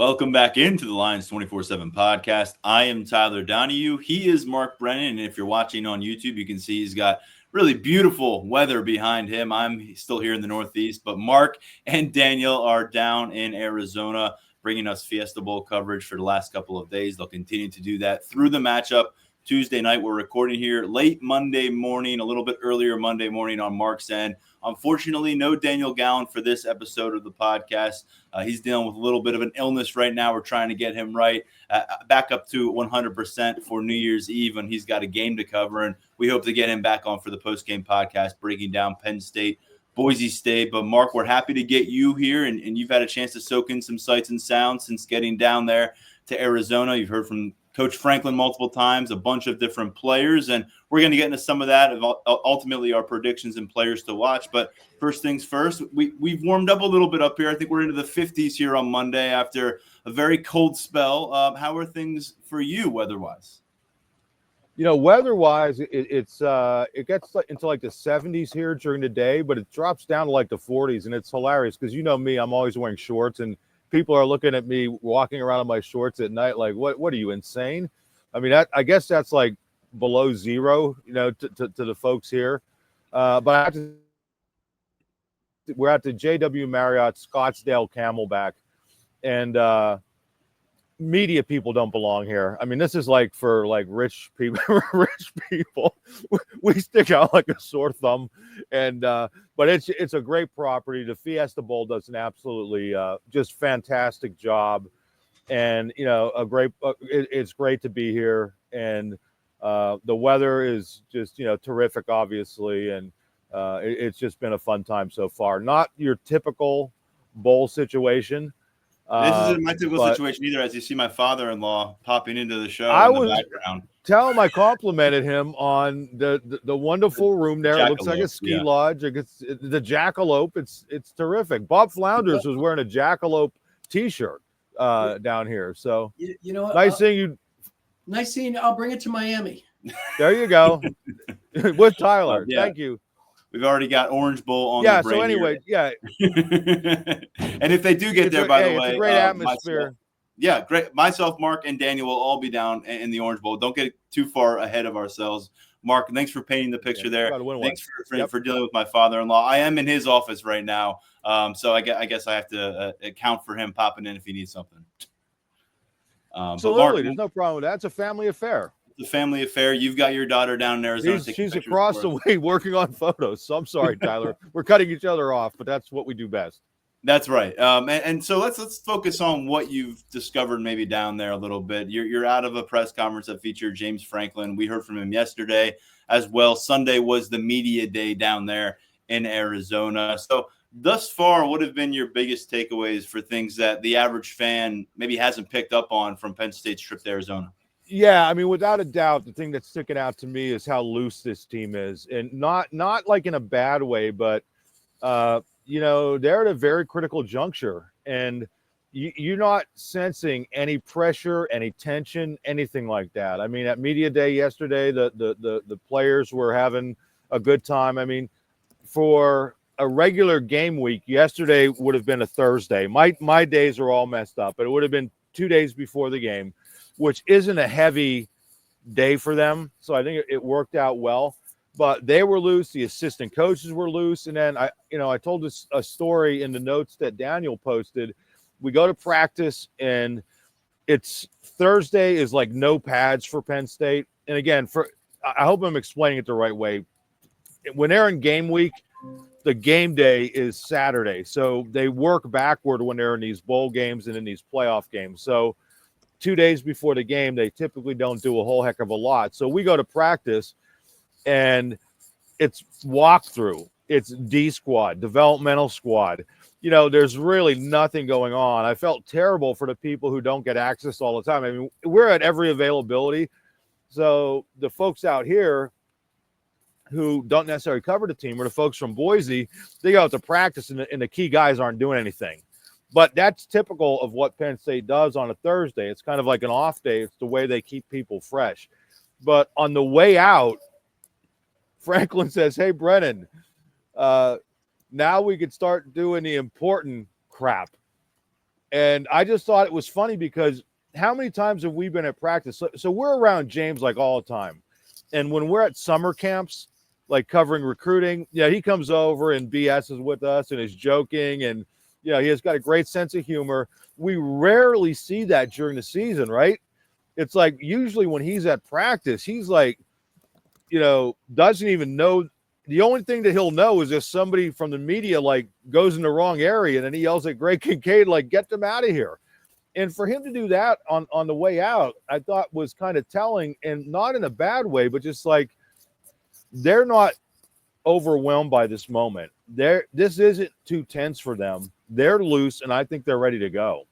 Welcome back into the Lions 24/7 podcast. I am Tyler Donahue. He is Mark Brennan. And if you're watching on YouTube, you can see he's got really beautiful weather behind him. I'm still here in the Northeast, but Mark and Daniel are down in Arizona, bringing us Fiesta Bowl coverage for the last couple of days. They'll continue to do that through the matchup Tuesday night. We're recording here late Monday morning, a little bit earlier Monday morning on Mark's end. Unfortunately, no Daniel Gowan for this episode of the podcast. He's dealing with a little bit of an illness right now. We're trying to get him back up to 100% for New Year's Eve, and he's got a game to cover. And we hope to get him back on for the post-game podcast, breaking down Penn State, Boise State. But Mark, we're happy to get you here, and you've had a chance to soak in some sights and sounds since getting down there to Arizona. You've heard from Coach Franklin multiple times, a bunch of different players, and we're going to get into some of that, ultimately our predictions and players to watch. But first things first, we've warmed up a little bit up here. I think we're into the 50s here on Monday after a very cold spell. How are things for you weather-wise? You know, weather-wise, it gets into like the 70s here during the day, but it drops down to like the 40s, and it's hilarious because you know me, I'm always wearing shorts, and people are looking at me walking around in my shorts at night like, what are you, insane? I mean, I guess that's like below zero, you know, to the folks here. But we're at the JW Marriott Scottsdale Camelback, and media people don't belong here. I mean, this is like for like rich people. We stick out like a sore thumb, and but it's a great property. The Fiesta Bowl does an absolutely just fantastic job, and you know, it's great to be here, and the weather is just, you know, terrific, obviously, and it's just been a fun time so far. Not your typical bowl situation. This isn't my typical situation either, as you see my father-in-law popping into the show in the background. Tell him I complimented him on the wonderful room there. It looks like a ski lodge. It's the Jackalope. It's terrific. Bob Flounders was wearing a Jackalope T-shirt down here. So you know what? Nice seeing you. Nice seeing you. I'll bring it to Miami. There you go. With Tyler. Thank you. We've already got Orange Bowl on the brain. So anyway, and if they do get there, by the way, it's a great atmosphere. Great. Myself, Mark, and Daniel will all be down in the Orange Bowl. Don't get too far ahead of ourselves. Mark, thanks for painting the picture there. Thanks for dealing with my father-in-law. I am in his office right now, so I guess I have to account for him popping in if he needs something. Absolutely, Mark, there's no problem with that. It's a family affair. It's a family affair. You've got your daughter down in Arizona. She's across the way working on photos. So I'm sorry, Tyler. We're cutting each other off, but that's what we do best. That's right. And so let's focus on what you've discovered maybe down there a little bit. You're out of a press conference that featured James Franklin. We heard from him yesterday as well. Sunday was the media day down there in Arizona. So thus far, what have been your biggest takeaways for things that the average fan maybe hasn't picked up on from Penn State's trip to Arizona? Yeah, I mean, without a doubt, the thing that's sticking out to me is how loose this team is, and not like in a bad way, but you know, they're at a very critical juncture, and you're not sensing any pressure, any tension, anything like that. I mean, at media day yesterday, the players were having a good time. I mean, for a regular game week, yesterday would have been a Thursday. My days are all messed up, but it would have been 2 days before the game, which isn't a heavy day for them. So I think it worked out well. But they were loose. The assistant coaches were loose. And then I told a story in the notes that Daniel posted. We go to practice, and it's Thursday is like no pads for Penn State. And again, I hope I'm explaining it the right way. When they're in game week, the game day is Saturday. So they work backward when they're in these bowl games and in these playoff games. So 2 days before the game, they typically don't do a whole heck of a lot. So we go to practice, and it's walkthrough. It's D squad, developmental squad. You know, there's really nothing going on. I felt terrible for the people who don't get access all the time. I mean, we're at every availability. So the folks out here who don't necessarily cover the team, or the folks from Boise, they go out to practice, and the key guys aren't doing anything. But that's typical of what Penn State does on a Thursday. It's kind of like an off day. It's the way they keep people fresh. But on the way out, Franklin says, "Hey, Brennan, now we could start doing the important crap." And I just thought it was funny because how many times have we been at practice? So we're around James like all the time. And when we're at summer camps, like covering recruiting, he comes over and BS's with us and is joking. And, he has got a great sense of humor. We rarely see that during the season, right? It's like usually when he's at practice, he's like, doesn't even know. The only thing that he'll know is if somebody from the media like goes in the wrong area and then he yells at Greg Kincaid, like, get them out of here. And for him to do that on the way out, I thought was kind of telling, and not in a bad way, but just like they're not overwhelmed by this moment. This isn't too tense for them. They're loose, and I think they're ready to go.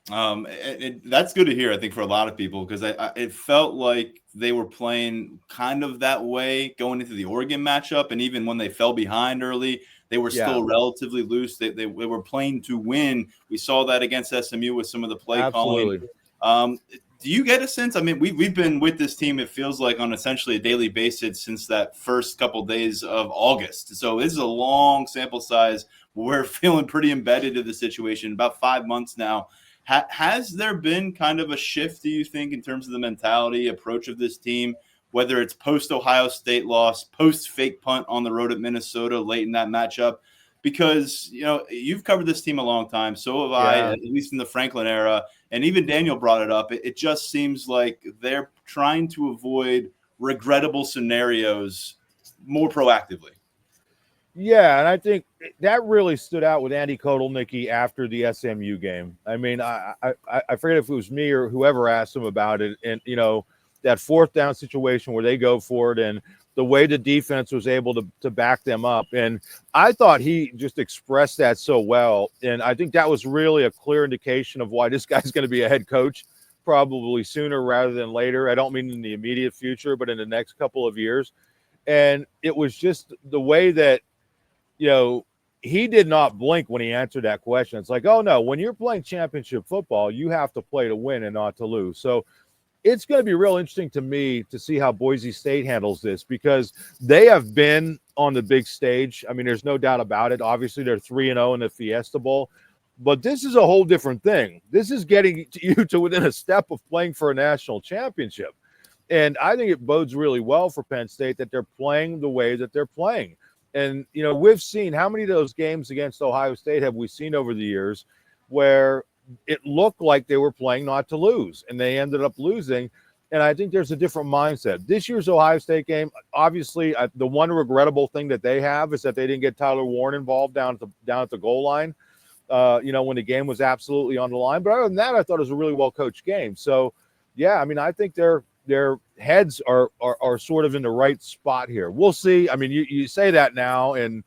That's good to hear, I think, for a lot of people, because it felt like they were playing kind of that way going into the Oregon matchup. And even when they fell behind early, they were still relatively loose. They were playing to win. We saw that against SMU with some of the play calling. Do you get a sense? I mean, we've been with this team, it feels like, on essentially a daily basis since that first couple days of August. So this is a long sample size. We're feeling pretty embedded in the situation, about 5 months now. Has there been kind of a shift, do you think, in terms of the mentality, approach of this team, whether it's post-Ohio State loss, post-fake punt on the road at Minnesota late in that matchup? Because, you've covered this team a long time. So have I, at least in the Franklin era. And even Daniel brought it up. It just seems like they're trying to avoid regrettable scenarios more proactively. Yeah, and I think that really stood out with Andy Kotelnicki after the SMU game. I mean, I forget if it was me or whoever asked him about it. And, that fourth down situation where they go for it and the way the defense was able to back them up. And I thought he just expressed that so well. And I think that was really a clear indication of why this guy's going to be a head coach probably sooner rather than later. I don't mean in the immediate future, but in the next couple of years. And it was just the way that, he did not blink when he answered that question. It's like, oh, no, when you're playing championship football, you have to play to win and not to lose. So it's going to be real interesting to me to see how Boise State handles this, because they have been on the big stage. I mean, there's no doubt about it. Obviously, they're 3-0 in the Fiesta Bowl. But this is a whole different thing. This is getting you to within a step of playing for a national championship. And I think it bodes really well for Penn State that they're playing the way that they're playing. And, we've seen how many of those games against Ohio State have we seen over the years where it looked like they were playing not to lose and they ended up losing. And I think there's a different mindset. This year's Ohio State game, obviously, the one regrettable thing that they have is that they didn't get Tyler Warren involved down at the goal line, when the game was absolutely on the line. But other than that, I thought it was a really well-coached game. So, yeah, I mean, I think their heads are sort of in the right spot here. We'll see. I mean, you say that now, and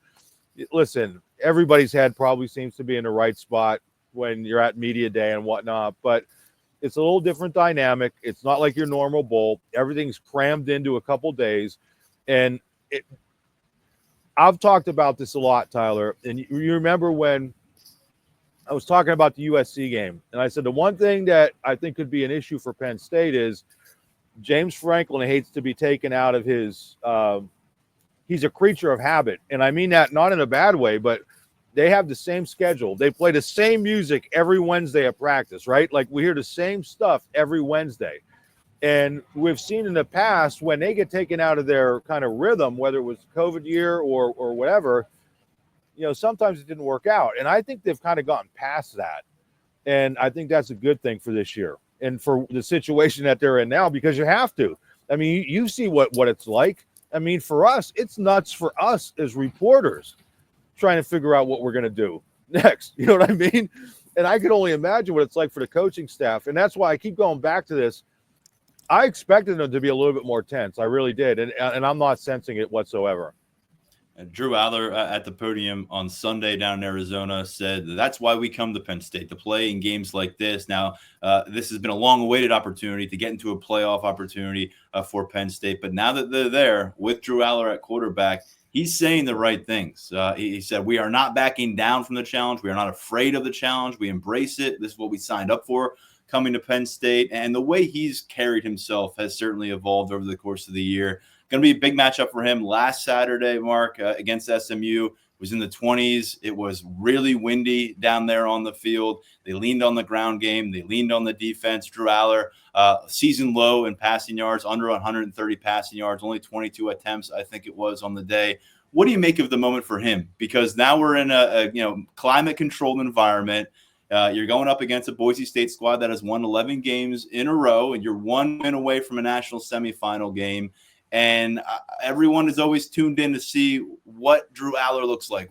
listen, everybody's head probably seems to be in the right spot when you're at media day and whatnot, but it's a little different dynamic. It's not like your normal bowl. Everything's crammed into a couple days. And I've talked about this a lot, Tyler, and you remember when I was talking about the USC game, and I said the one thing that I think could be an issue for Penn State is James Franklin hates to be taken out of his he's a creature of habit. And I mean that not in a bad way, but they have the same schedule. They play the same music every Wednesday at practice, right? Like we hear the same stuff every Wednesday. And we've seen in the past when they get taken out of their kind of rhythm, whether it was COVID year or whatever, sometimes it didn't work out. And I think they've kind of gotten past that. And I think that's a good thing for this year and for the situation that they're in now, because you have to. I mean, you see what it's like. I mean, for us, it's nuts for us as reporters trying to figure out what we're going to do next. You know what I mean? And I can only imagine what it's like for the coaching staff. And that's why I keep going back to this. I expected them to be a little bit more tense. I really did. And I'm not sensing it whatsoever. And Drew Aller at the podium on Sunday down in Arizona said that's why we come to Penn State, to play in games like this. Now, this has been a long-awaited opportunity to get into a playoff opportunity for Penn State. But now that they're there with Drew Aller at quarterback, he's saying the right things. He said, we are not backing down from the challenge. We are not afraid of the challenge. We embrace it. This is what we signed up for coming to Penn State. And the way he's carried himself has certainly evolved over the course of the year. Going to be a big matchup for him last Saturday, Mark, against SMU. was in the 20s. It was really windy down there on the field. They leaned on the ground game. They leaned on the defense. Drew Aller, season low in passing yards, under 130 passing yards, only 22 attempts, I think it was, on the day. What do you make of the moment for him? Because now we're in a climate-controlled environment. You're going up against a Boise State squad that has won 11 games in a row, and you're 1 win away from a national semifinal game. And everyone is always tuned in to see what Drew Aller looks like.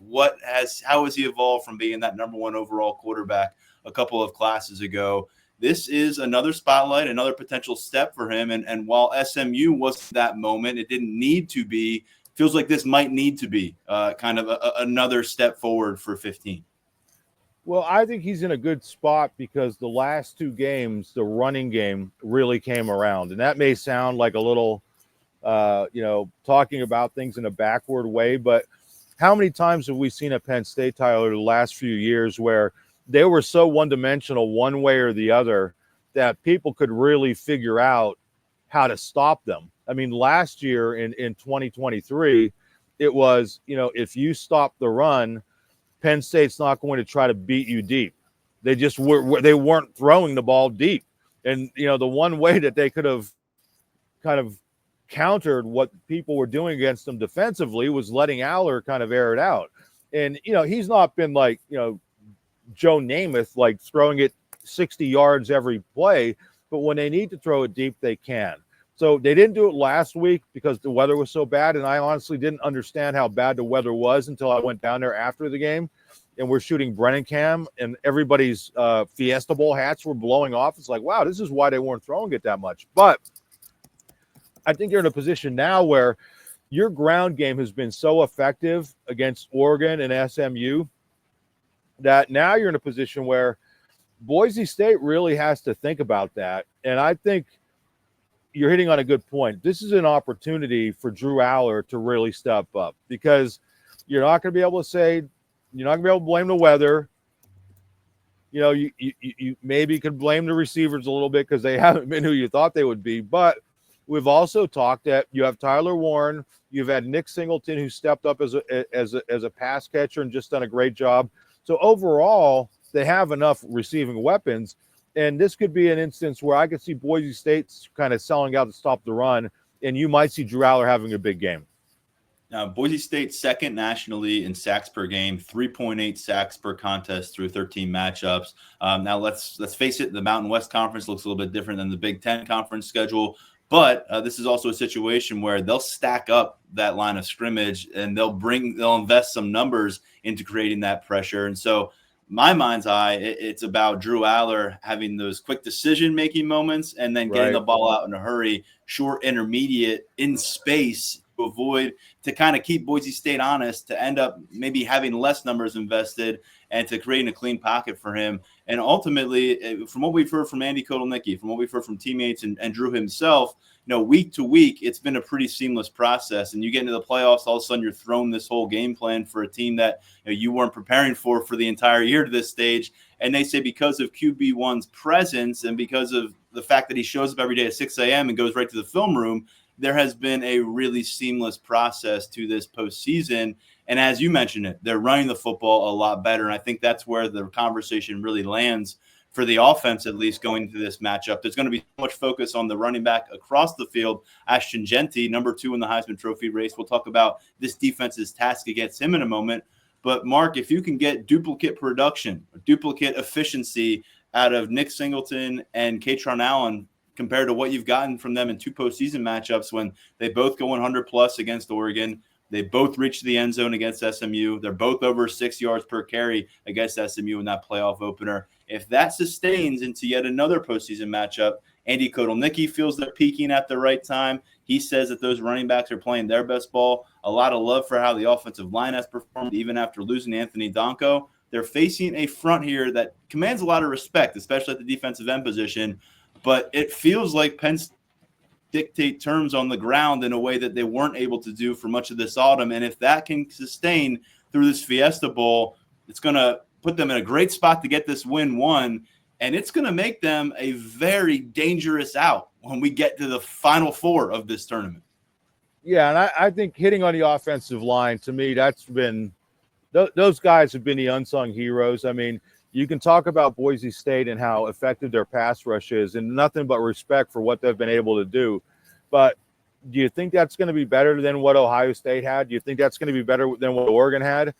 How has he evolved from being that number 1 overall quarterback a couple of classes ago? This is another spotlight, another potential step for him. And while SMU wasn't that moment, it didn't need to be. Feels like this might need to be kind of another step forward for 15. Well, I think he's in a good spot because the last 2 games, the running game really came around. And that may sound like a little, talking about things in a backward way, but how many times have we seen at Penn State, Tyler, the last few years where they were so one-dimensional one way or the other that people could really figure out how to stop them? I mean, last year in 2023, it was, if you stop the run, Penn State's not going to try to beat you deep. They just they weren't throwing the ball deep. And, the one way that they could have kind of countered what people were doing against them defensively was letting Aller kind of air it out. And, he's not been like, Joe Namath, like throwing it 60 yards every play, but when they need to throw it deep, they can. So they didn't do it last week because the weather was so bad, and I honestly didn't understand how bad the weather was until I went down there after the game, and we're shooting Brennan Cam, and everybody's Fiesta Bowl hats were blowing off. It's like, wow, this is why they weren't throwing it that much. But I think you're in a position now where your ground game has been so effective against Oregon and SMU that now you're in a position where Boise State really has to think about that. And I think you're hitting on a good point. This is an opportunity for Drew Aller to really step up because you're not going to be able to say, you're not going to be able to blame the weather. You maybe could blame the receivers a little bit because they haven't been who you thought they would be. But we've also talked that you have Tyler Warren, you've had Nick Singleton, who stepped up as a pass catcher and just done a great job. So overall, they have enough receiving weapons. And this could be an instance where I could see Boise State kind of selling out to stop the run, and you might see Drew Aller having a big game. Now, Boise State second nationally in sacks per game, 3.8 sacks per contest through 13 matchups. Now, let's face it, the Mountain West Conference looks a little bit different than the Big Ten Conference schedule, but this is also a situation where they'll stack up that line of scrimmage and they'll invest some numbers into creating that pressure. And so, my mind's eye, it's about Drew Aller having those quick decision-making moments and then getting the ball out in a hurry, short, intermediate, in space to kind of keep Boise State honest, to end up maybe having less numbers invested and to creating a clean pocket for him. And ultimately, from what we've heard from Andy Kotelnicki, from what we've heard from teammates and Drew himself, week to week, it's been a pretty seamless process. And you get into the playoffs, all of a sudden you're thrown this whole game plan for a team that you weren't preparing for the entire year to this stage. And they say because of QB1's presence and because of the fact that he shows up every day at 6 a.m. and goes right to the film room, there has been a really seamless process to this postseason. And as you mentioned it, they're running the football a lot better. And I think that's where the conversation really lands for the offense, at least going into this matchup. There's going to be so much focus on the running back across the field, Ashton Jeanty, number 2 in the Heisman Trophy race. We'll talk about this defense's task against him in a moment. But, Mark, if you can get duplicate production, duplicate efficiency out of Nick Singleton and Katron Allen compared to what you've gotten from them in 2 postseason matchups when they both go 100-plus against Oregon, they both reach the end zone against SMU. They're both over 6 yards per carry against SMU in that playoff opener. If that sustains into yet another postseason matchup, Andy Kotelnicki feels they're peaking at the right time. He says that those running backs are playing their best ball. A lot of love for how the offensive line has performed, even after losing Anthony Donko. They're facing a front here that commands a lot of respect, especially at the defensive end position. But it feels like Penn State dictate terms on the ground in a way that they weren't able to do for much of this autumn. And if that can sustain through this Fiesta Bowl, it's going to put them in a great spot to get this win won. And it's going to make them a very dangerous out when we get to the Final Four of this tournament. Yeah, and I think hitting on the offensive line, to me, that's been those guys have been the unsung heroes. I mean, you can talk about Boise State and how effective their pass rush is, and nothing but respect for what they've been able to do. But do you think that's going to be better than what Ohio State had? Do you think that's going to be better than what Oregon had?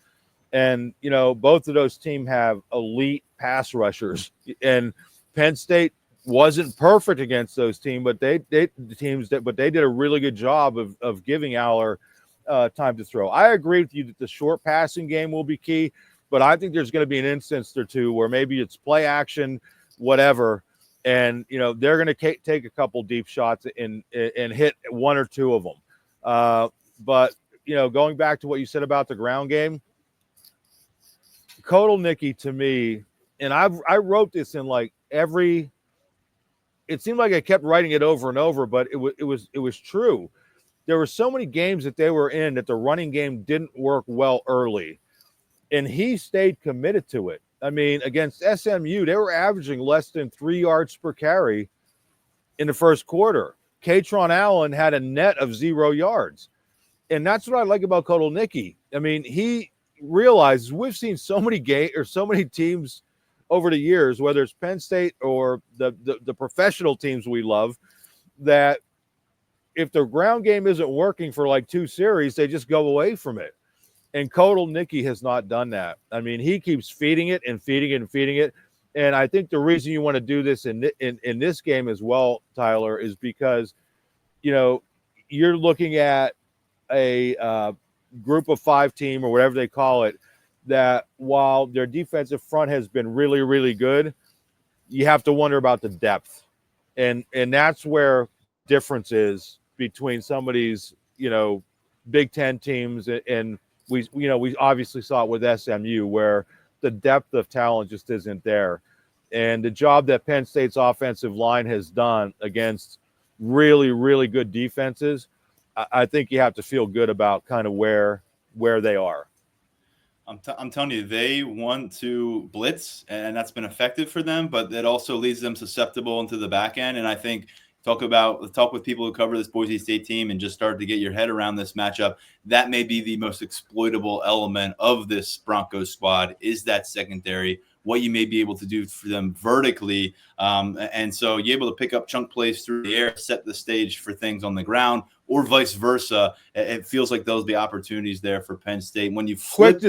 And, both of those teams have elite pass rushers. And Penn State wasn't perfect against those teams, but they did a really good job of giving Aller time to throw. I agree with you that the short passing game will be key, but I think there's going to be an instance or two where maybe it's play action, whatever, and they're going to take a couple deep shots and hit one or two of them. But going back to what you said about the ground game, Kotelnicki to me, and I wrote this in like every. It seemed like I kept writing it over and over, but it was true. There were so many games that they were in that the running game didn't work well early, and he stayed committed to it. I mean, against SMU, they were averaging less than 3 yards per carry in the first quarter. Katron Allen had a net of 0 yards, and that's what I like about Kotelnicki. I mean, he realizes we've seen so many teams over the years, whether it's Penn State or the professional teams we love, that if the ground game isn't working for like 2 series, they just go away from it. And Kotelnicki has not done that. I mean, he keeps feeding it and feeding it and feeding it. And I think the reason you want to do this in this game as well, Tyler, is because, you're looking at a group of 5 team or whatever they call it, that while their defensive front has been really, really good, you have to wonder about the depth. And that's where difference is between some of these, Big Ten teams. And we obviously saw it with SMU, where the depth of talent just isn't there. And the job that Penn State's offensive line has done against really, really good defenses, I think you have to feel good about kind of where they are. I'm telling you, they want to blitz, and that's been effective for them, but that also leaves them susceptible into the back end. And I think talk with people who cover this Boise State team and just start to get your head around this matchup. That may be the most exploitable element of this Broncos squad, is that secondary, what you may be able to do for them vertically. And so you're able to pick up chunk plays through the air, set the stage for things on the ground, or vice versa. It feels like there'll be opportunities there for Penn State. When you flip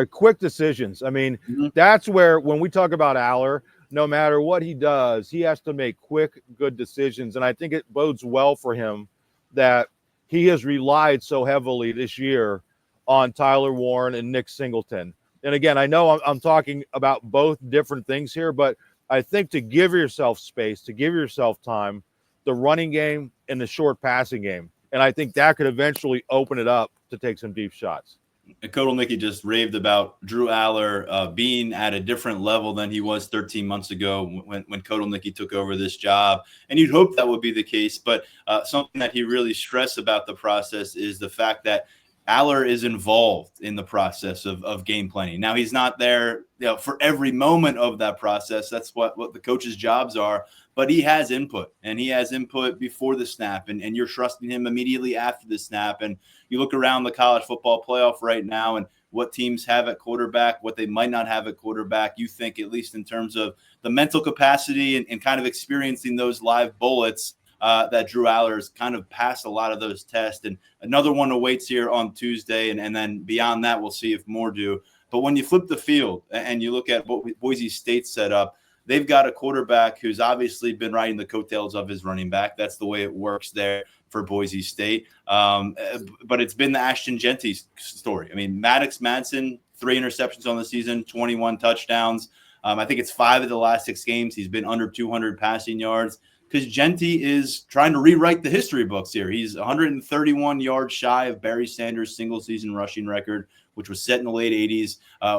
quick decisions. I mean, that's where, when we talk about Aller, no matter what he does, he has to make quick, good decisions. And I think it bodes well for him that he has relied so heavily this year on Tyler Warren and Nick Singleton. And again, I know I'm talking about both different things here, but I think to give yourself space, to give yourself time, the running game and the short passing game. And I think that could eventually open it up to take some deep shots. And Kotelnicki just raved about Drew Aller being at a different level than he was 13 months ago when Kotelnicki took over this job. And you'd hope that would be the case. But something that he really stressed about the process is the fact that Aller is involved in the process of game planning. Now, he's not there for every moment of that process. That's what the coach's jobs are. But he has input, and he has input before the snap, and you're trusting him immediately after the snap. And you look around the college football playoff right now and what teams have at quarterback, what they might not have at quarterback. You think, at least in terms of the mental capacity and kind of experiencing those live bullets, that Drew Aller's kind of passed a lot of those tests. And another one awaits here on Tuesday, and then beyond that, we'll see if more do. But when you flip the field and you look at what Boise State set up, they've got a quarterback who's obviously been riding the coattails of his running back. That's the way it works there for Boise State. But it's been the Ashton Jeanty story. I mean, Maddox Madsen, 3 interceptions on the season, 21 touchdowns. I think it's 5 of the last 6 games. He's been under 200 passing yards because Jeanty is trying to rewrite the history books here. He's 131 yards shy of Barry Sanders' single-season rushing record, which was set in the late 80s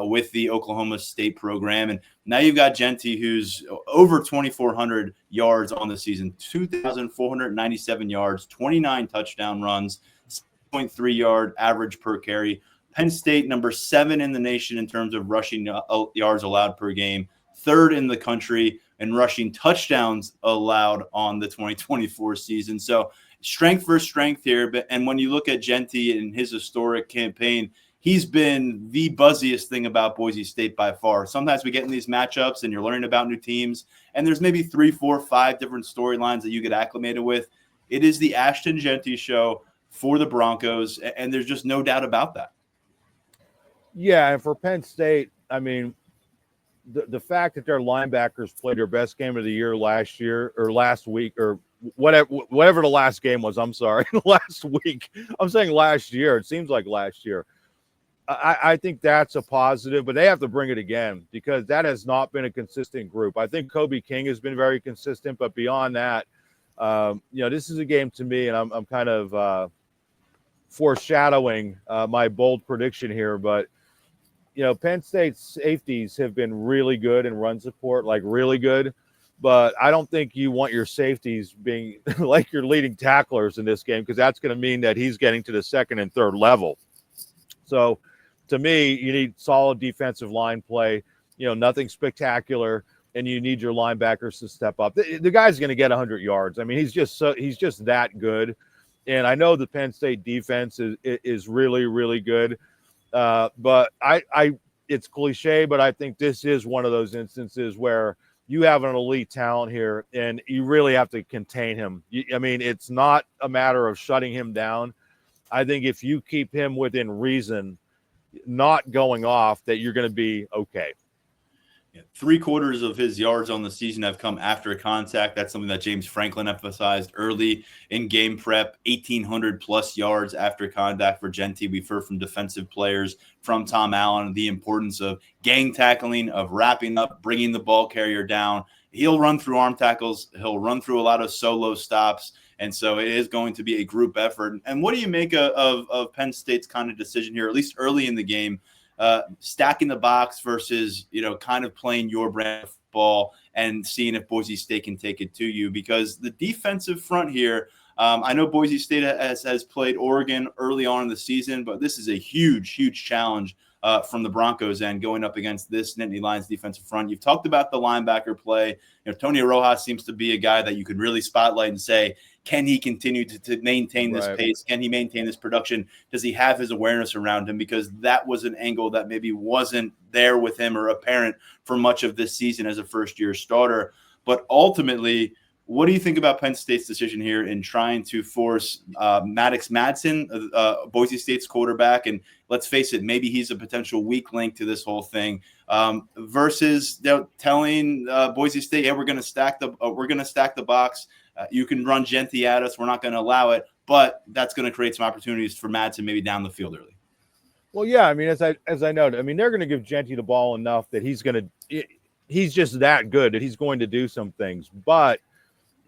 with the Oklahoma State program. And now you've got Jeanty, who's over 2,400 yards on the season, 2,497 yards, 29 touchdown runs, 6.3 yard average per carry. Penn State, number 7 in the nation in terms of rushing yards allowed per game, 3rd in the country in rushing touchdowns allowed on the 2024 season. So strength for strength here. And when you look at Jeanty and his historic campaign, he's been the buzziest thing about Boise State by far. Sometimes we get in these matchups and you're learning about new teams, and there's maybe 3, 4, 5 different storylines that you get acclimated with. It is the Ashton Jeanty show for the Broncos, and there's just no doubt about that. Yeah, and for Penn State, I mean, the fact that their linebackers played their best game of the year last year or last week or whatever the last game was, I'm sorry, last week. I'm saying last year. It seems like last year. I think that's a positive, but they have to bring it again because that has not been a consistent group. I think Kobe King has been very consistent, but beyond that, this is a game to me, and I'm kind of foreshadowing my bold prediction here, but Penn State's safeties have been really good in run support, like really good. But I don't think you want your safeties being like your leading tacklers in this game because that's going to mean that he's getting to the second and third level. So to me, you need solid defensive line play, nothing spectacular, and you need your linebackers to step up. The guy's going to get 100 yards. I mean, he's just that good. And I know the Penn State defense is really, really good. But it's cliche, but I think this is one of those instances where you have an elite talent here and you really have to contain him. I mean, it's not a matter of shutting him down. I think if you keep him within reason, not going off, that you're going to be okay. Yeah, 3/4 of his yards on the season have come after contact. That's something that James Franklin emphasized early in game prep. 1,800 plus yards after contact for Jeanty. We've heard from defensive players, from Tom Allen, the importance of gang tackling, of wrapping up, bringing the ball carrier down. He'll run through arm tackles. He'll run through a lot of solo stops. And so it is going to be a group effort. And what do you make of Penn State's kind of decision here, at least early in the game? Stacking the box versus, kind of playing your brand of football and seeing if Boise State can take it to you, because the defensive front here, I know Boise State has played Oregon early on in the season, but this is a huge, huge challenge from the Broncos end going up against this Nittany Lions defensive front. You've talked about the linebacker play. Tony Rojas seems to be a guy that you could really spotlight and say, can he continue to maintain this pace? Can he maintain this production? Does he have his awareness around him? Because that was an angle that maybe wasn't there with him or apparent for much of this season as a first-year starter. But ultimately, what do you think about Penn State's decision here in trying to force Maddox Madsen, Boise State's quarterback, and let's face it, maybe he's a potential weak link to this whole thing, versus telling Boise State, "Hey, we're going to stack the box. You can run Jeanty at us. We're not going to allow it, but that's going to create some opportunities for Madsen maybe down the field early." Well, yeah, I mean, as I noted, I mean, they're going to give Jeanty the ball enough that he's just that good that he's going to do some things, but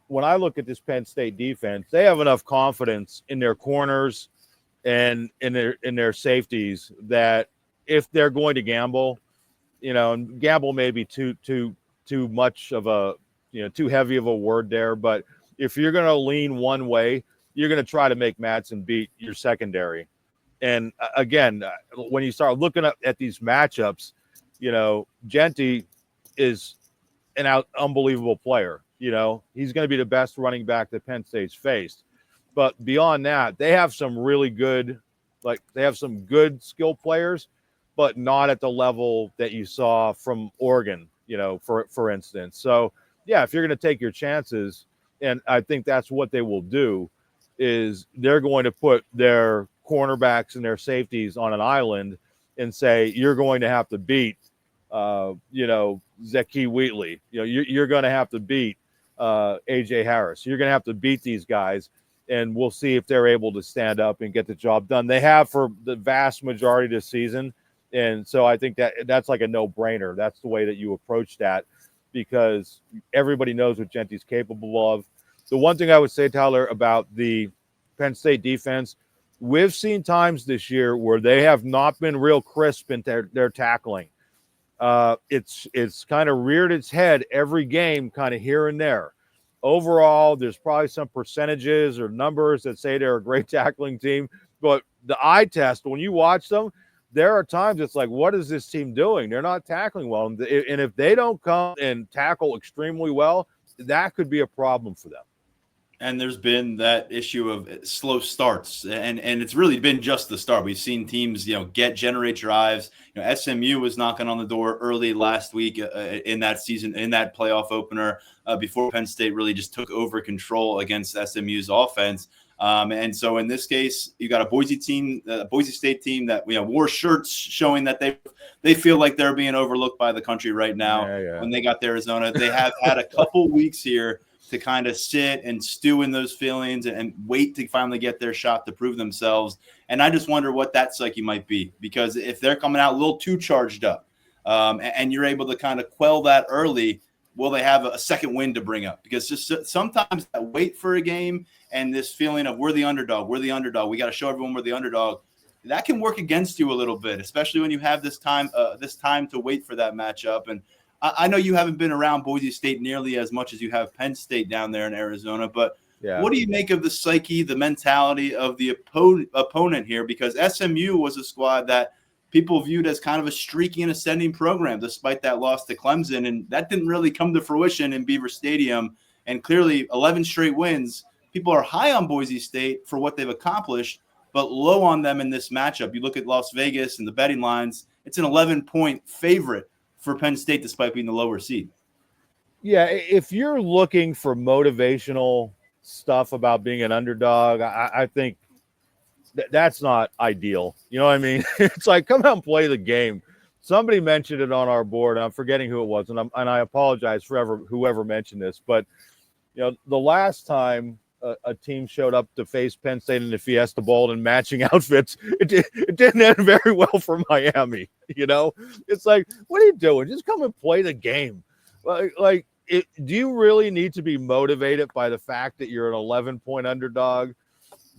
when I look at this Penn State defense, they have enough confidence in their corners and in their safeties that if they're going to gamble, and gamble may be too much of a, too heavy of a word there, but if you're going to lean one way, you're going to try to make Madsen beat your secondary. And again, when you start looking at these matchups, Jeanty is an unbelievable player. He's going to be the best running back that Penn State's faced. But beyond that, they have some really good, skill players, but not at the level that you saw from Oregon, for instance. So, yeah, if you're going to take your chances, and I think that's what they will do, is they're going to put their cornerbacks and their safeties on an island and say, you're going to have to beat, Zeki Wheatley. You're going to have to beat A.J. Harris. You're going to have to beat these guys, and we'll see if they're able to stand up and get the job done. They have for the vast majority of the season, and so I think that's like a no-brainer. That's the way that you approach that, because everybody knows what Jeanty's capable of. The one thing I would say, Tyler, about the Penn State defense, we've seen times this year where they have not been real crisp in their tackling. It's kind of reared its head every game, kind of here and there. Overall, there's probably some percentages or numbers that say they're a great tackling team, but the eye test, when you watch them, there are times it's like, what is this team doing? They're not tackling well. And if they don't come and tackle extremely well, that could be a problem for them. And there's been that issue of slow starts, and it's really been just the start. We've seen teams, generate drives. SMU was knocking on the door early last week in that season, in that playoff opener, before Penn State really just took over control against SMU's offense. And so in this case, you got a Boise State team that wore shirts showing that they feel like they're being overlooked by the country right now. When they got to Arizona, they have had a couple weeks here to kind of sit and stew in those feelings and wait to finally get their shot to prove themselves. And I just wonder what that psyche might be, because if they're coming out a little too charged up, and you're able to kind of quell that early, will they have a second win to bring up? Because just sometimes that wait for a game and this feeling of we're the underdog, we got to show everyone we're the underdog, that can work against you a little bit, especially when you have this time to wait for that matchup. And I know you haven't been around Boise State nearly as much as you have Penn State down there in Arizona, but what do you make of the psyche, the mentality of the opponent here? Because SMU was a squad that people viewed as kind of a streaky and ascending program, despite that loss to Clemson, and that didn't really come to fruition in Beaver Stadium. And clearly 11 straight wins. People are high on Boise State for what they've accomplished, but low on them in this matchup. You look at Las Vegas and the betting lines, it's an 11-point favorite for Penn State, despite being the lower seed. Yeah, if you're looking for motivational stuff about being an underdog, I think that's not ideal. You know what I mean? It's like, come out and play the game. Somebody mentioned it on our board, and I'm forgetting who it was, and I apologize for whoever mentioned this, but the last time a team showed up to face Penn State in the Fiesta Bowl in matching outfits, it didn't end very well for Miami. It's like, what are you doing? Just come and play the game. Do you really need to be motivated by the fact that you're an 11-point underdog?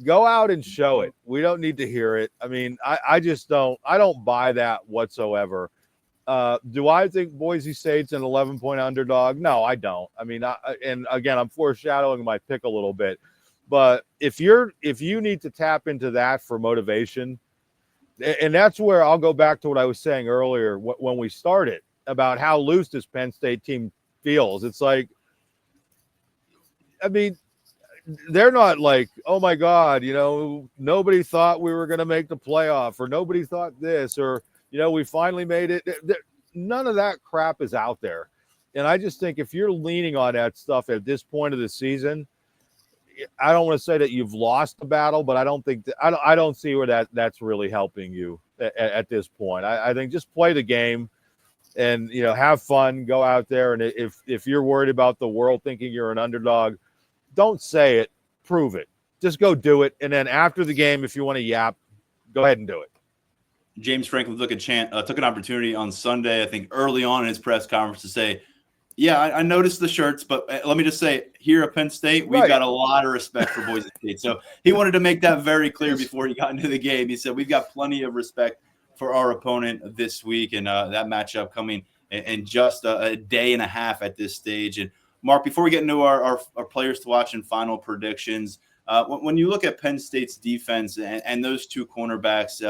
Go out and show it. We don't need to hear it. I mean, I just don't. I don't buy that whatsoever. Do I think Boise State's an 11-point underdog? No, I don't. I mean, and again, I'm foreshadowing my pick a little bit. But if you need to tap into that for motivation, and that's where I'll go back to what I was saying earlier when we started about how loose this Penn State team feels. It's like, I mean, they're not like, oh my God, nobody thought we were going to make the playoff, or nobody thought this, or we finally made it. None of that crap is out there. And I just think if you're leaning on that stuff at this point of the season, I don't want to say that you've lost the battle, but I don't think I don't see where that's really helping you at this point. I think just play the game and, have fun, go out there. And if you're worried about the world thinking you're an underdog, don't say it, prove it. Just go do it. And then after the game, if you want to yap, go ahead and do it. James Franklin took an opportunity on Sunday, I think early on in his press conference, to say, yeah, I noticed the shirts, but let me just say, here at Penn State, we've got a lot of respect for Boise State. So he wanted to make that very clear before he got into the game. He said, we've got plenty of respect for our opponent this week, and that matchup coming in just a day and a half at this stage. And Mark, before we get into our players to watch and final predictions, when you look at Penn State's defense and those two cornerbacks,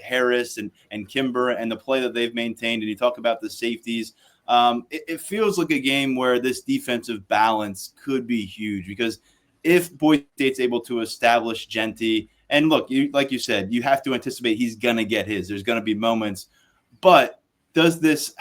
Harris and Kimber, and the play that they've maintained, and you talk about the safeties, it feels like a game where this defensive balance could be huge, because if Boise State's able to establish Genty, and look, like you said, you have to anticipate he's going to get his. There's going to be moments, but does this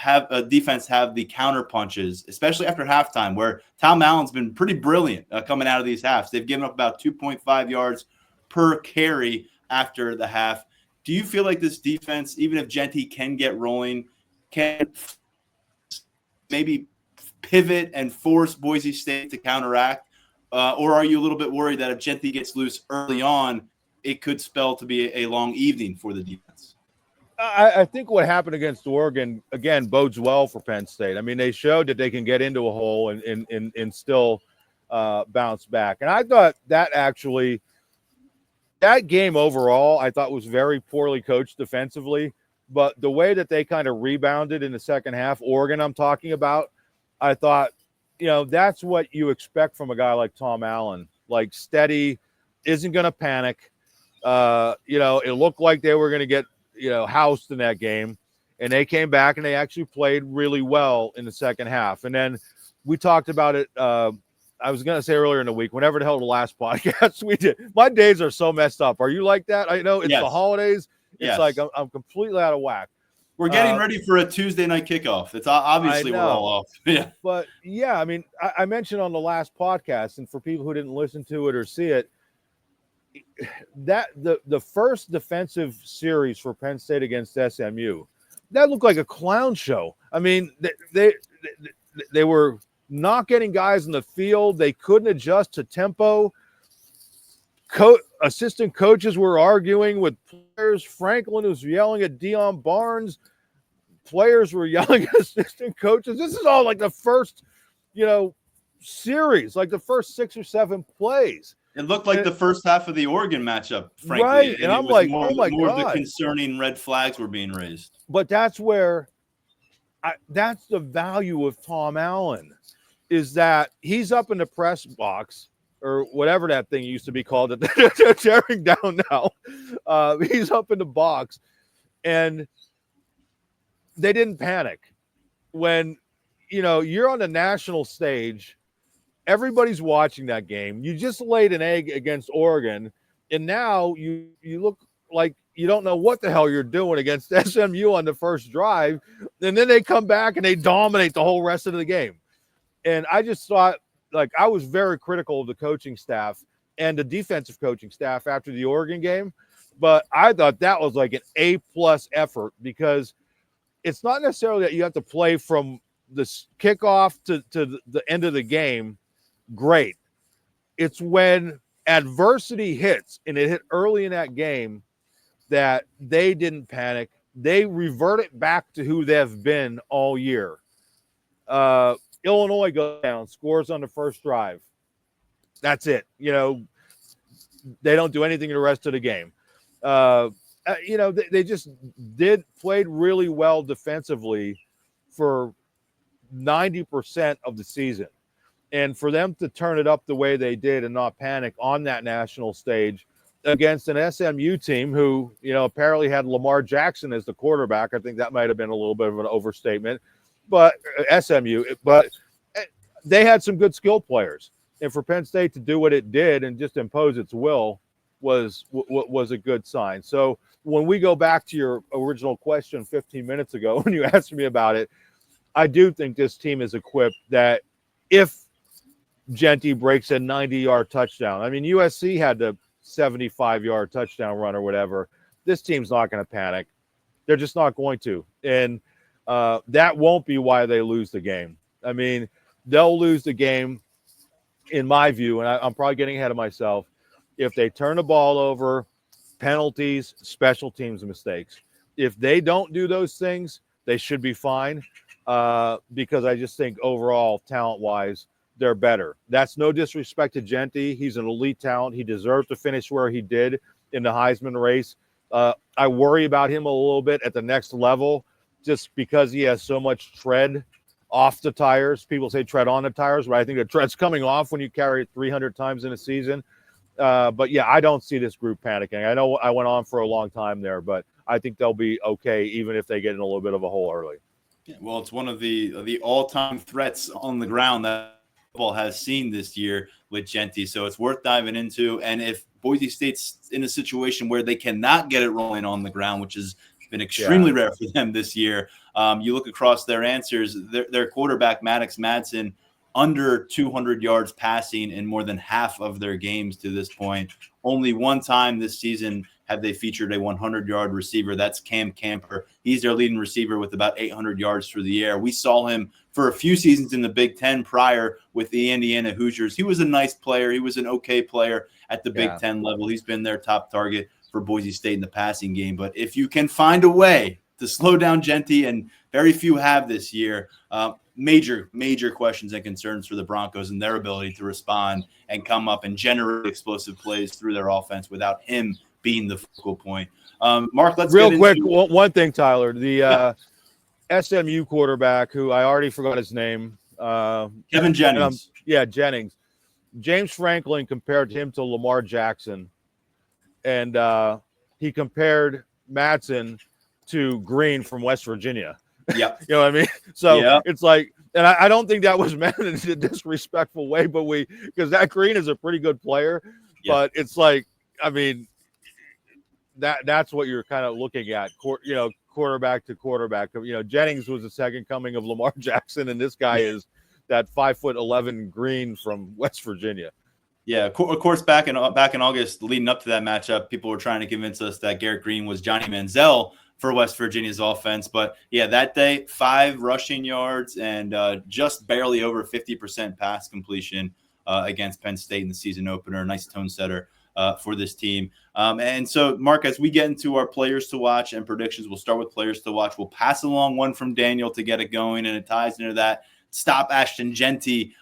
defense have the counter punches, especially after halftime, where Tom Allen's been pretty brilliant coming out of these halves? They've given up about 2.5 yards per carry after the half. Do you feel like this defense, even if Genty can get rolling, can maybe pivot and force Boise State to counteract? Or are you a little bit worried that if Genty gets loose early on, it could spell to be a long evening for the defense? I think what happened against Oregon, again, bodes well for Penn State. I mean, they showed that they can get into a hole and still bounce back. And I thought that game overall, I thought was very poorly coached defensively. But the way that they kind of rebounded in the second half, Oregon I'm talking about, I thought, that's what you expect from a guy like Tom Allen. Like, steady, isn't going to panic. It looked like they were going to get housed in that game, and they came back and they actually played really well in the second half. And then we talked about it I was gonna say earlier in the week, whenever the hell the last podcast we did, my days are so messed up. Are you like that? I know it's the holidays. It's like I'm completely out of whack. We're getting ready for a Tuesday night kickoff. It's obviously we're all off. Yeah. But yeah, I mean, I mentioned on the last podcast, and for people who didn't listen to it or see it, that the first defensive series for Penn State against SMU, that looked like a clown show. I mean, they were not getting guys in the field. They couldn't adjust to tempo. Assistant coaches were arguing with players. Franklin was yelling at Dion Barnes. Players were yelling at assistant coaches. This is all like the first, series, like the first 6 or 7 plays. It looked like the first half of the Oregon matchup, frankly. Right, and I'm like, oh my God. More of the concerning red flags were being raised. But that's where that's the value of Tom Allen, is that he's up in the press box, or whatever that thing used to be called that they're tearing down now. He's up in the box, and they didn't panic. When, you're on the national stage, everybody's watching that game. You just laid an egg against Oregon, and now you look like you don't know what the hell you're doing against SMU on the first drive, and then they come back and they dominate the whole rest of the game. And I just thought, I was very critical of the coaching staff and the defensive coaching staff after the Oregon game, but I thought that was like an A+ effort, because it's not necessarily that you have to play from the kickoff to the end of the game great. It's when adversity hits, and it hit early in that game, that they didn't panic. They reverted back to who they've been all year. Illinois goes down, scores on the first drive. That's it. They don't do anything the rest of the game. They just played really well defensively for 90% of the season. And for them to turn it up the way they did and not panic on that national stage against an SMU team who, apparently had Lamar Jackson as the quarterback. I think that might have been a little bit of an overstatement, but they had some good skill players. And for Penn State to do what it did and just impose its will was a good sign. So when we go back to your original question 15 minutes ago, when you asked me about it, I do think this team is equipped that if Genty breaks a 90-yard touchdown, I mean, USC had the 75-yard touchdown run or whatever, this team's not going to panic. They're just not going to. And that won't be why they lose the game. I mean, they'll lose the game, in my view, and I'm probably getting ahead of myself, if they turn the ball over, penalties, special teams mistakes. If they don't do those things, they should be fine, because I just think overall, talent-wise, they're better. That's no disrespect to Genty. He's an elite talent. He deserved to finish where he did in the Heisman race. I worry about him a little bit at the next level, just because he has so much tread off the tires. People say tread on the tires, but I think the tread's coming off when you carry it 300 times in a season. But yeah, I don't see this group panicking. I know I went on for a long time there, but I think they'll be okay, even if they get in a little bit of a hole early. Yeah, well, it's one of the all-time threats on the ground that football has seen this year with Genty, so it's worth diving into. And if Boise State's in a situation where they cannot get it rolling on the ground, which has been extremely rare for them this year, you look across their answers, their quarterback, Maddox Madsen, under 200 yards passing in more than half of their games to this point. Only one time this season have they featured a 100-yard receiver. That's Cam Camper. He's their leading receiver with about 800 yards through the air. We saw him for a few seasons in the Big Ten prior with the Indiana Hoosiers. He was a nice player. He was an okay player at the Big Ten level. He's been their top target for Boise State in the passing game. But if you can find a way to slow down Genty, and very few have this year, major questions and concerns for the Broncos and their ability to respond and come up and generate explosive plays through their offense without him being the focal point. Mark, let's real quick. One thing, Tyler, the SMU quarterback, who I already forgot his name, Kevin Jennings. Jennings. James Franklin compared him to Lamar Jackson, and he compared Madsen to Green from West Virginia. Yeah. You know what I mean? So it's like And I don't think that was meant in a disrespectful way, but because that Green is a pretty good player, but it's like, I mean, that's what you're kind of looking at, quarterback to quarterback. Jennings was the second coming of Lamar Jackson, and this guy is that 5'11" Green from West Virginia. Yeah, of course, back in August, leading up to that matchup, people were trying to convince us that Garrett Green was Johnny Manziel for West Virginia's offense. But yeah, that day, 5 rushing yards and just barely over 50% pass completion against Penn State in the season opener. Nice tone setter for this team. And so, Mark, as we get into our players to watch and predictions, we'll start with players to watch. We'll pass along one from Daniel to get it going, and it ties into that stop Ashton Jeanty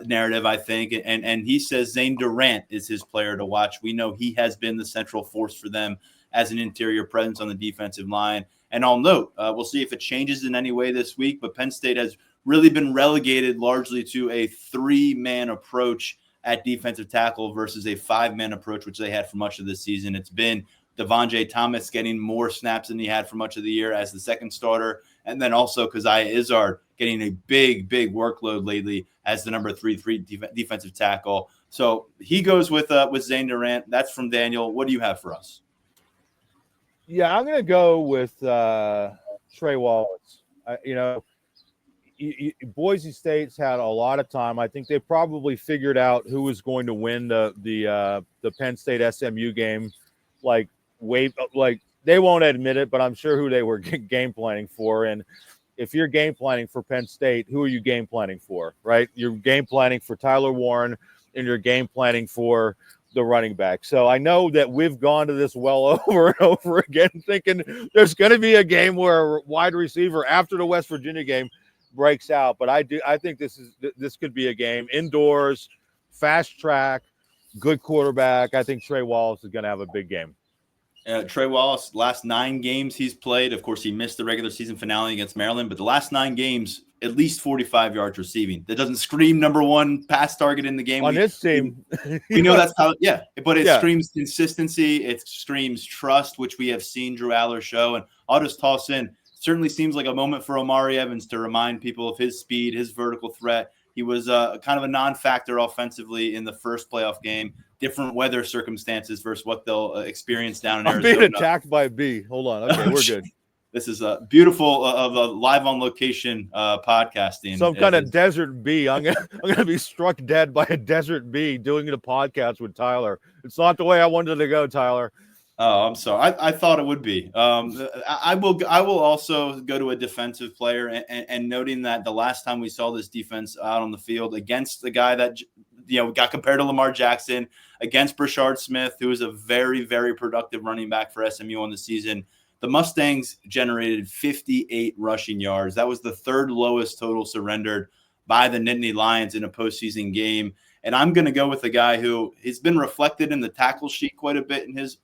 narrative, I think. And he says Zane Durant is his player to watch. We know he has been the central force for them as an interior presence on the defensive line. And I'll note, we'll see if it changes in any way this week, but Penn State has really been relegated largely to a 3-man approach at defensive tackle versus a 5-man approach, which they had for much of the season. It's been Devontae Thomas getting more snaps than he had for much of the year as the second starter. And then also Keziah Izzard getting a big workload lately as the number 3 defensive tackle. So he goes with Zane Durant. That's from Daniel. What do you have for us? Yeah, I'm going to go with Trey Wallace. Boise State's had a lot of time. I think they probably figured out who was going to win the Penn State SMU game. Like they won't admit it, but I'm sure who they were game planning for. And if you're game planning for Penn State, who are you game planning for, right? You're game planning for Tyler Warren, and you're game planning for the running back. So I know that we've gone to this well over and over again, thinking there's going to be a game where a wide receiver after the West Virginia game breaks out. But I think this could be a game indoors, fast track, good quarterback. I think Trey Wallace is going to have a big game. Trey Wallace, last 9 games he's played. Of course, he missed the regular season finale against Maryland, but the last 9 games, at least 45 yards receiving. That doesn't scream number 1 pass target in the game. On this team. We know that's how, but it screams consistency. It screams trust, which we have seen Drew Aller show. And I'll just toss in, certainly seems like a moment for Omari Evans to remind people of his speed, his vertical threat. He was kind of a non-factor offensively in the first playoff game. Different weather circumstances versus what they'll experience down in Arizona. I'm being attacked by a bee. Hold on. Okay, we're good. This is a beautiful of a live on location podcasting. Some kind of desert bee. I'm gonna be struck dead by a desert bee doing the podcast with Tyler. It's not the way I wanted to go, Tyler. Oh, I'm sorry. I thought it would be. I will also go to a defensive player and noting that the last time we saw this defense out on the field against the guy that got compared to Lamar Jackson, against Brashard Smith, who is a very, very productive running back for SMU on the season, the Mustangs generated 58 rushing yards. That was the 3rd lowest total surrendered by the Nittany Lions in a postseason game. And I'm going to go with a guy who has been reflected in the tackle sheet quite a bit in his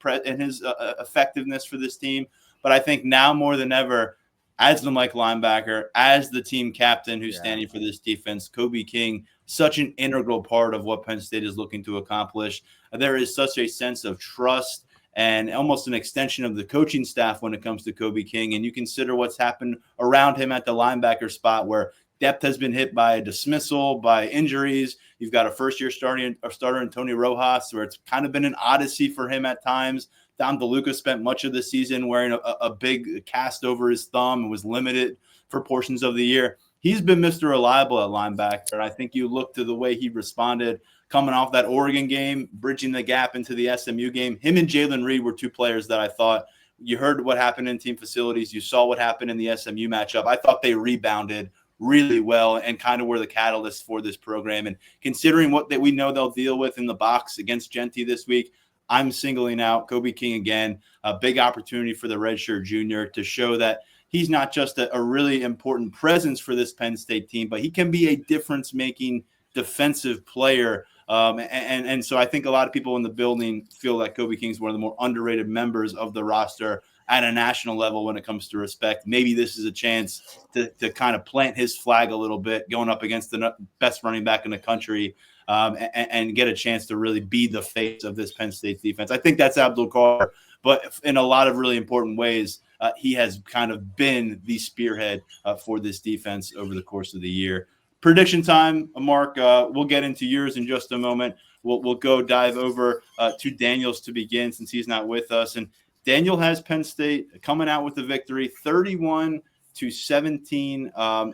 effectiveness for this team. But I think now more than ever, as the Mike linebacker, as the team captain who's standing for this defense, Kobe King, such an integral part of what Penn State is looking to accomplish. There is such a sense of trust and almost an extension of the coaching staff when it comes to Kobe King. And you consider what's happened around him at the linebacker spot, where depth has been hit by a dismissal, by injuries. You've got a first-year starter in Tony Rojas, where it's kind of been an odyssey for him at times. Dom DeLuca spent much of the season wearing a big cast over his thumb and was limited for portions of the year. He's been Mr. Reliable at linebacker, and I think you look to the way he responded coming off that Oregon game, bridging the gap into the SMU game. Him and Jalen Reed were 2 players that I thought, you heard what happened in team facilities. You saw what happened in the SMU matchup. I thought they rebounded really well and kind of were the catalyst for this program. And considering what we know they'll deal with in the box against Jeanty this week, I'm singling out Kobe King again. A big opportunity for the redshirt junior to show that he's not just a really important presence for this Penn State team, but he can be a difference-making defensive player. And so I think a lot of people in the building feel that Kobe King is one of the more underrated members of the roster at a national level when it comes to respect. Maybe this is a chance to kind of plant his flag a little bit going up against the best running back in the country and get a chance to really be the face of this Penn State defense. I think that's Abdul Carr, but in a lot of really important ways, he has kind of been the spearhead for this defense over the course of the year. prediction time, Mark. We'll get into yours in just a moment. We'll go dive over to Daniel's to begin since he's not with us. And Daniel has Penn State coming out with the victory, 31-17.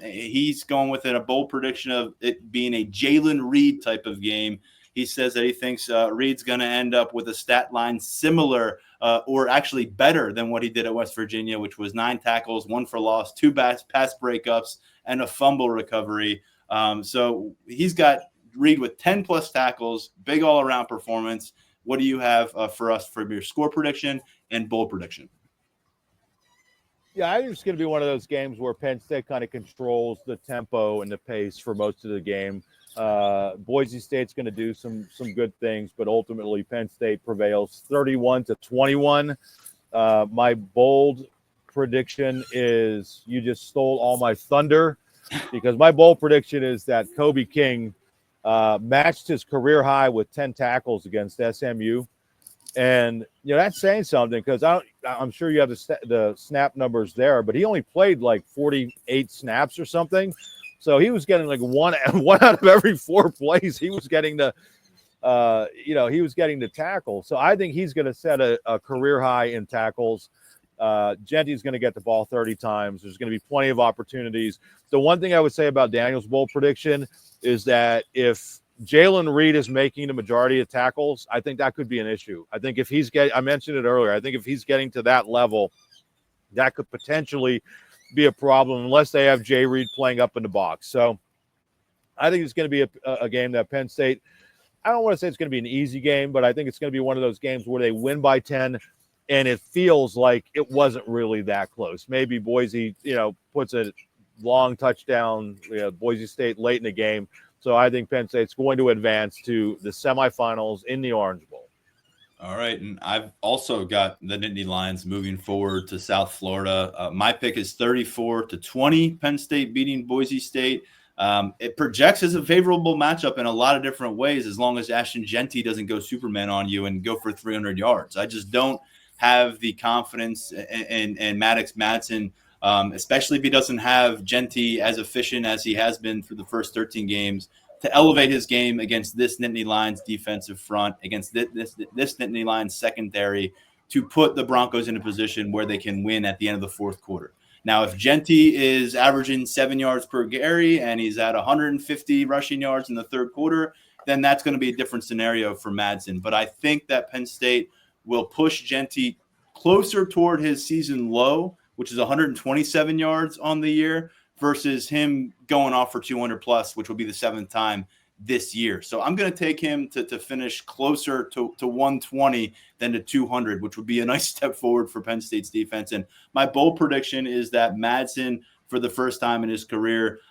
He's going with a bold prediction of it being a Jalen Reed type of game. He says that he thinks Reed's going to end up with a stat line similar or actually better than what he did at West Virginia, which was 9 tackles, 1 for loss, 2 pass breakups, and a fumble recovery. So he's got Reed with 10-plus tackles, big all-around performance. What do you have for us for your score prediction and bowl prediction? Yeah, I think it's going to be one of those games where Penn State kind of controls the tempo and the pace for most of the game. Boise State's going to do some good things, but ultimately Penn State prevails 31-21. My bold prediction is you just stole all my thunder because my bold prediction is that Kobe King matched his career high with 10 tackles against SMU. And, that's saying something because I'm sure you have the snap numbers there, but he only played like 48 snaps or something. So he was getting like one out of every 4 plays. He was getting the tackle. So I think he's going to set a career high in tackles. Genty's going to get the ball 30 times. There's going to be plenty of opportunities. The one thing I would say about Daniel's bold prediction is that if Jalen Reed is making the majority of tackles, I think that could be an issue. I think if I mentioned it earlier, I think if he's getting to that level, that could potentially be a problem unless they have Jay Reed playing up in the box. So I think it's going to be a game that Penn State, I don't want to say it's going to be an easy game, but I think it's going to be one of those games where they win by 10 and it feels like it wasn't really that close. Maybe Boise, puts a long touchdown, Boise State late in the game. So I think Penn State's going to advance to the semifinals in the Orange Bowl. All right, and I've also got the Nittany Lions moving forward to South Florida. My pick is 34-20, Penn State beating Boise State. It projects as a favorable matchup in a lot of different ways as long as Ashton Genty doesn't go Superman on you and go for 300 yards. I just don't have the confidence in Maddox Madsen, especially if he doesn't have Genty as efficient as he has been through the first 13 games, to elevate his game against this Nittany Lions defensive front, against this Nittany Lions secondary, to put the Broncos in a position where they can win at the end of the fourth quarter. Now, if Genty is averaging 7 yards per carry and he's at 150 rushing yards in the third quarter, then that's going to be a different scenario for Madsen. But I think that Penn State will push Genty closer toward his season low, which is 127 yards on the year, versus him going off for 200 plus, which will be the 7th time this year. So I'm going to take him to finish closer to 120 than to 200, which would be a nice step forward for Penn State's defense. And my bold prediction is that Madsen, for the first time in his career,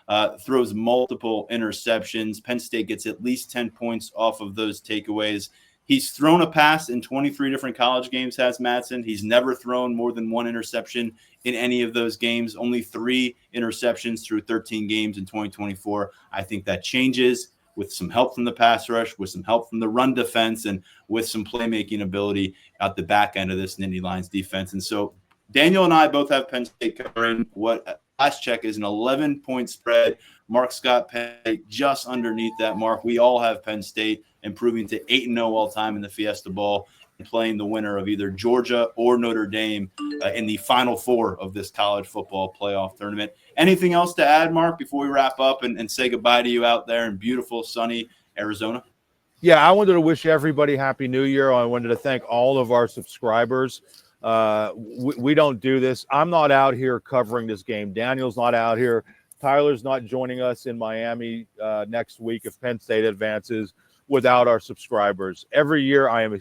throws multiple interceptions. Penn State gets at least 10 points off of those takeaways. He's thrown a pass in 23 different college games, has Madsen. He's never thrown more than 1 interception in any of those games, only 3 interceptions through 13 games in 2024. I think that changes with some help from the pass rush, with some help from the run defense, and with some playmaking ability at the back end of this Nittany Lions defense. And so Daniel and I both have Penn State covering what last check is an 11-point spread. Mark's got Penn State just underneath that mark. We all have Penn State improving to 8-0 all time in the Fiesta Bowl and playing the winner of either Georgia or Notre Dame in the Final Four of this college football playoff tournament. Anything else to add, Mark, before we wrap up and say goodbye to you out there in beautiful, sunny Arizona? Yeah, I wanted to wish everybody Happy New Year. I wanted to thank all of our subscribers. We don't do this. I'm not out here covering this game. Daniel's not out here. Tyler's not joining us in Miami next week if Penn State advances without our subscribers. Every year I am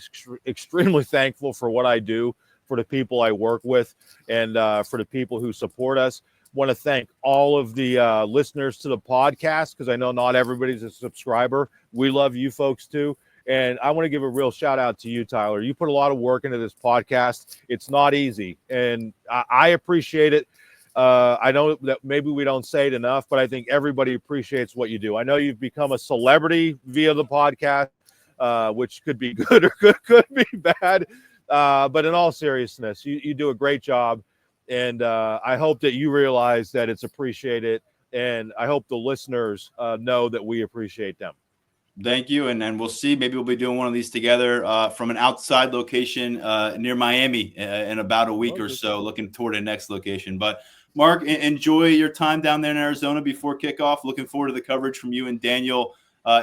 extremely thankful for what I do, for the people I work with, and for the people who support us. Want to thank all of the listeners to the podcast, because I know not everybody's a subscriber. We love you folks too. And I want to give a real shout out to you, Tyler. You put a lot of work into this podcast. It's not easy, and I appreciate it. I know that maybe we don't say it enough, but I think everybody appreciates what you do. I know you've become a celebrity via the podcast, which could be good or could be bad. But in all seriousness, you do a great job. And I hope that you realize that it's appreciated And I hope the listeners know that we appreciate them. Thank you. And we'll see. Maybe we'll be doing one of these together from an outside location near Miami in about a week or so, looking toward the next location. But Mark, enjoy your time down there in Arizona before kickoff. Looking forward to the coverage from you and Daniel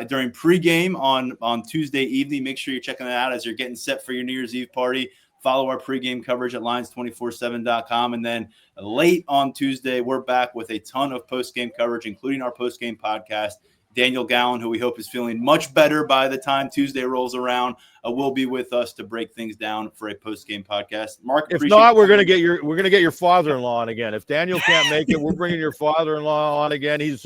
during pregame on Tuesday evening. Make sure you're checking that out as you're getting set for your New Year's Eve party. Follow our pregame coverage at Lions247.com. And then late on Tuesday, we're back with a ton of postgame coverage, including our postgame podcast. Daniel Gallen, who we hope is feeling much better by the time Tuesday rolls around, will be with us to break things down for a post-game podcast. Mark, if not, we're gonna get your father-in-law on again. If Daniel can't make it, we're bringing your father-in-law on again. He's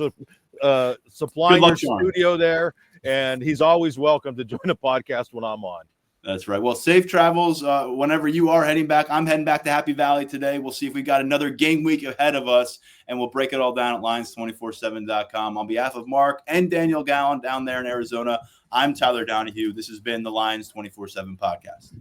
supplying your studio there, and he's always welcome to join a podcast when I'm on. That's right. Well, safe travels whenever you are heading back. I'm heading back to Happy Valley today. We'll see if we got another game week ahead of us, and we'll break it all down at Lions247.com. On behalf of Mark and Daniel Gallen down there in Arizona, I'm Tyler Donahue. This has been the Lions 24/7 podcast.